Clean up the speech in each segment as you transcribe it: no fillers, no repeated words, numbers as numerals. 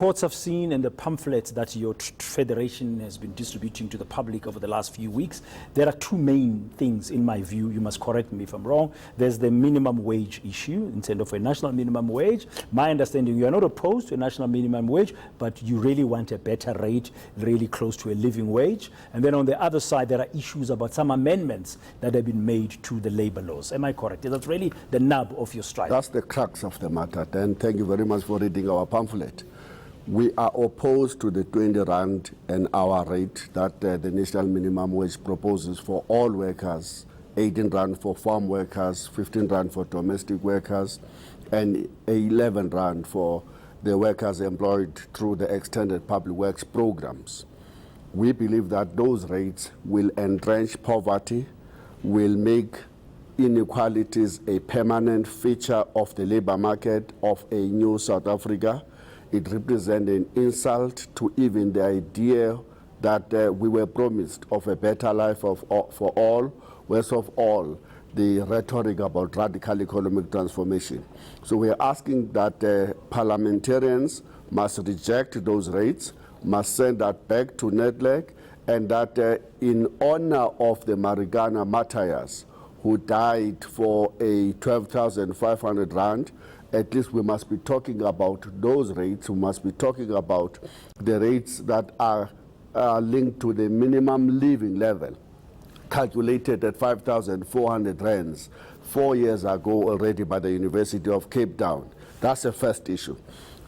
reports I've seen and the pamphlets that your federation has been distributing to the public over the last few weeks, there are two main things in my view. You must correct me if I'm wrong. There's the minimum wage issue in terms of a national minimum wage. My understanding, you are not opposed to a national minimum wage, but you really want a better rate, really close to a living wage. And then on the other side, there are issues about some amendments that have been made to the labor laws. Am I correct? That's really the nub of your strike. That's the crux of the matter. Then thank you very much for reading our pamphlet. We are opposed to the 20 rand an hour rate that the national minimum wage proposes for all workers, 18 rand for farm workers, 15 rand for domestic workers, and 11 rand for the workers employed through the extended public works programs. We believe that those rates will entrench poverty, will make inequalities a permanent feature of the labor market of a new South Africa. It represents an insult to even the idea that we were promised of a better life for all, worst of all, the rhetoric about radical economic transformation. So we are asking that parliamentarians must reject those rates, must send that back to NEDLAC, and that in honor of the Marikana martyrs who died for a 12,500 rand, at least we must be talking about those rates. We must be talking about the rates that are linked to the minimum living level, calculated at 5,400 rands 4 years ago already by the University of Cape Town. That's the first issue.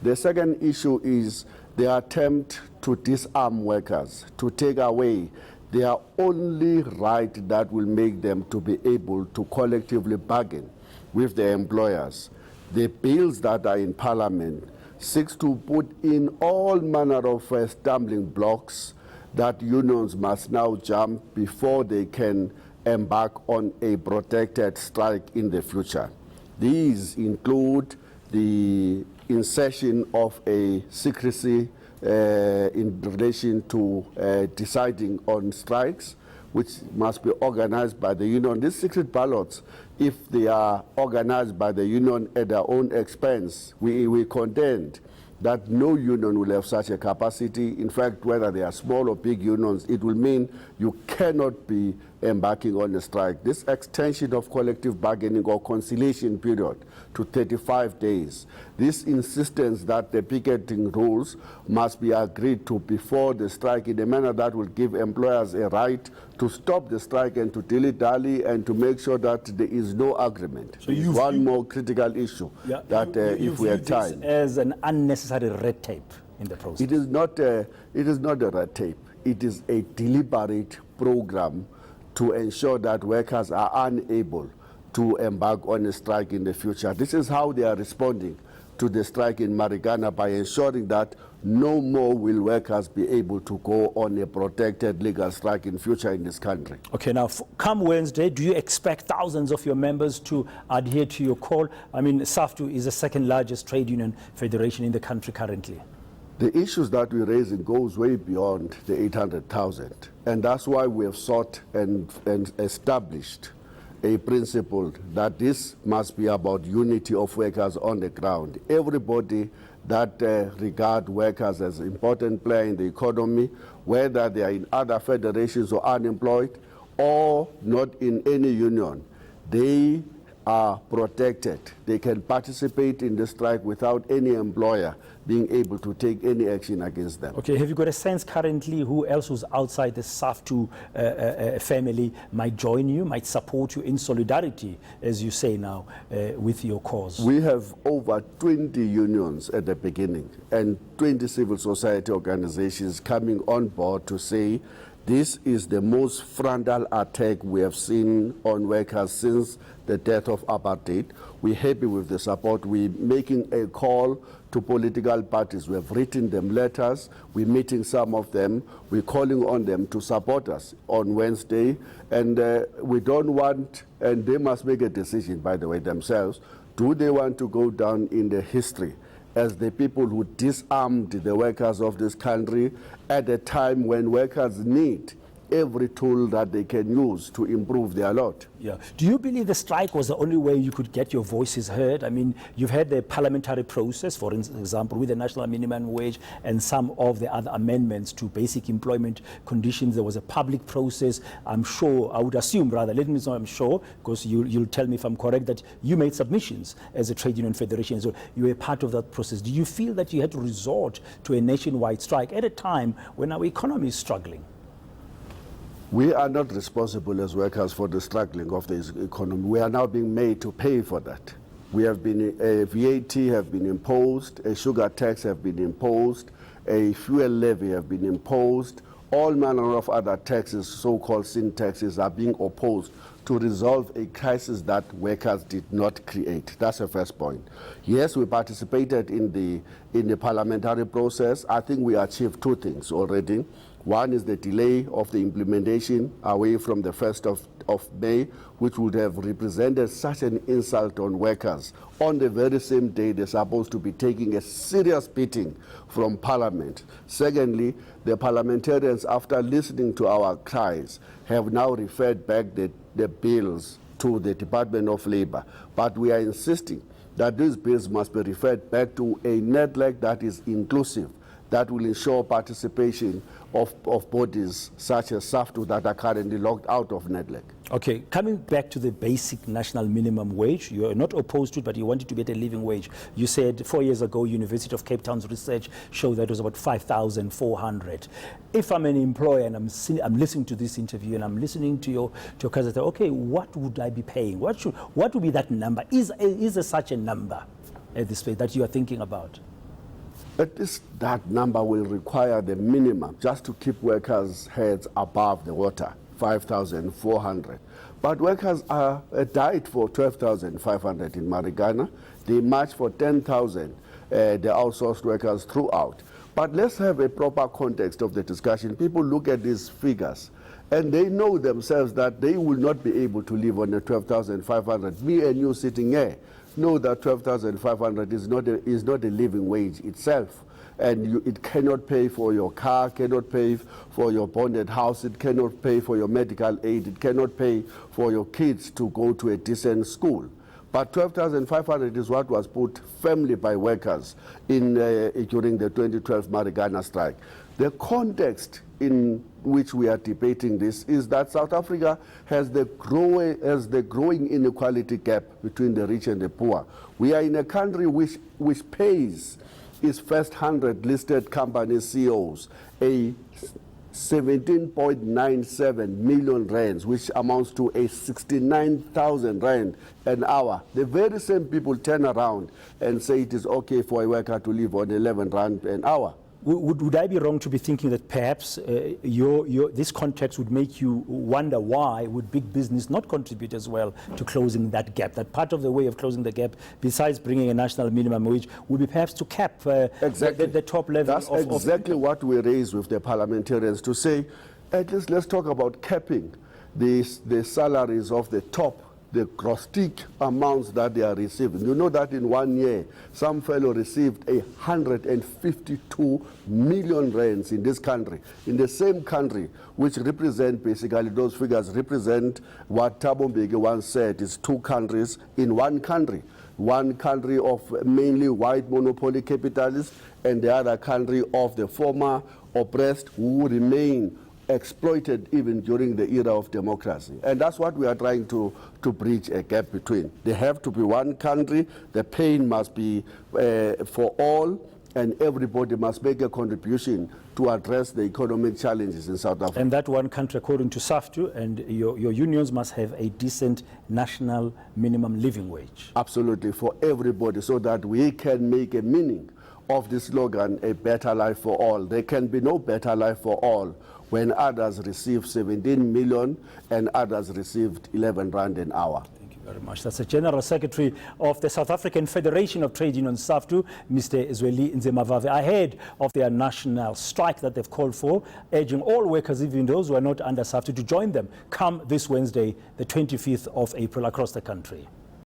The second issue is the attempt to disarm workers, to take away their only right that will make them to be able to collectively bargain with their employers. The bills that are in Parliament seeks to put in all manner of stumbling blocks that unions must now jump before they can embark on a protected strike in the future. These include the insertion of a secrecy in relation to deciding on strikes, which must be organized by the union. These secret ballots, if they are organized by the union at their own expense, we contend that no union will have such a capacity. In fact, whether they are small or big unions, it will mean you cannot be embarking on a strike. This extension of collective bargaining or conciliation period to 35 days, this insistence that the picketing rules must be agreed to before the strike in a manner that will give employers a right to stop the strike and to dilly-dally and to make sure that there is no agreement. So one more critical issue that if we have time. As an unnecessary red tape in the process. It is not a red tape. It is a deliberate program to ensure that workers are unable to embark on a strike in the future. This is how they are responding to the strike in Marikana, by ensuring that no more will workers be able to go on a protected legal strike in future in this country. Okay, now come Wednesday, do you expect thousands of your members to adhere to your call? I mean, Saftu is the second largest trade union federation in the country currently. The issues that we're raising goes way beyond the 800,000. And that's why we have sought and established a principle that this must be about unity of workers on the ground. Everybody that regard workers as an important player in the economy, whether they are in other federations or unemployed or not in any union, they are protected. They can participate in the strike without any employer being able to take any action against them. Okay, have you got a sense currently who else who's outside the Saftu family might join you, might support you in solidarity, as you say now, with your cause? We have over 20 unions at the beginning and 20 civil society organizations coming on board to say this is the most frontal attack we have seen on workers since the death of apartheid. We're happy with the support. We're making a call to political parties. We have written them letters. We're meeting some of them. We're calling on them to support us on Wednesday. And we don't want, and they must make a decision, by the way, themselves. Do they want to go down in the history as the people who disarmed the workers of this country at a time when workers need every tool that they can use to improve their lot. Yeah. Do you believe the strike was the only way you could get your voices heard? I mean, you've had the parliamentary process, for example, with the national minimum wage and some of the other amendments to basic employment conditions. There was a public process. I'm sure, I would assume rather, let me know I'm sure, because you'll tell me if I'm correct, that you made submissions as a trade union federation. So you were part of that process. Do you feel that you had to resort to a nationwide strike at a time when our economy is struggling? We are not responsible as workers for the struggling of this economy. We are now being made to pay for that. We have been, VAT have been imposed, a sugar tax have been imposed, a fuel levy have been imposed. All manner of other taxes, so-called sin taxes, are being opposed to resolve a crisis that workers did not create. That's the first point. Yes, we participated in the parliamentary process. I think we achieved two things already. One is the delay of the implementation away from the 1st of May, which would have represented such an insult on workers. On the very same day, they're supposed to be taking a serious beating from Parliament. Secondly, the parliamentarians, after listening to our cries, have now referred back the bills to the Department of Labor. But we are insisting that these bills must be referred back to a NEDLAC that is inclusive, that will ensure participation of bodies such as Saftu that are currently locked out of NEDLAC. Okay, coming back to the basic national minimum wage, you're not opposed to it, but you wanted to get a living wage. You said 4 years ago, University of Cape Town's research showed that it was about 5,400. If I'm an employer and I'm listening to this interview and I'm listening to your cousin, okay, what would I be paying? What would be that number? Is there such a number at this place that you are thinking about? That number will require the minimum just to keep workers' heads above the water, 5,400. But workers are died for 12,500 in Marikana. They march for 10,000, the outsourced workers throughout. But let's have a proper context of the discussion. People look at these figures and they know themselves that they will not be able to live on the 12,500. Me and you sitting here know that 12,500 is not a living wage itself. And it cannot pay for your car, cannot pay for your bonded house, it cannot pay for your medical aid, it cannot pay for your kids to go to a decent school. But 12,500 is what was put firmly by workers during the 2012 Marikana strike. The context in which we are debating this is that South Africa has the growing inequality gap between the rich and the poor. We are in a country which pays its first 100 listed company CEOs a 17.97 million rands, which amounts to a 69,000 rand an hour. The very same people turn around and say it is okay for a worker to live on 11 rand an hour. Would I be wrong to be thinking that perhaps this context would make you wonder why would big business not contribute as well to closing that gap? That part of the way of closing the gap, besides bringing a national minimum wage, would be perhaps to cap the top level. That's exactly what we raised with the parliamentarians, to say, at least let's talk about capping the salaries of the top, the grotesque amounts that they are receiving. You know that in 1 year, some fellow received 152 million rands in this country, in the same country, which represent, basically, those figures represent what Thabo Mbeki once said is two countries in one country. One country of mainly white monopoly capitalists, and the other country of the former oppressed who remain exploited even during the era of democracy. And that's what we are trying to bridge a gap between. They have to be one country, the pain must be for all, and everybody must make a contribution to address the economic challenges in South Africa. And that one country, according to Saftu, and your unions must have a decent national minimum living wage. Absolutely, for everybody, so that we can make a meaning of this slogan, a better life for all. There can be no better life for all when others received 17 million and others received 11 rand an hour. Thank you very much. That's the General Secretary of the South African Federation of Trade Unions, Saftu, Mr. Zwelinzima Vavi, ahead of their national strike that they've called for, urging all workers, even those who are not under Saftu, to join them come this Wednesday, the 25th of April, across the country.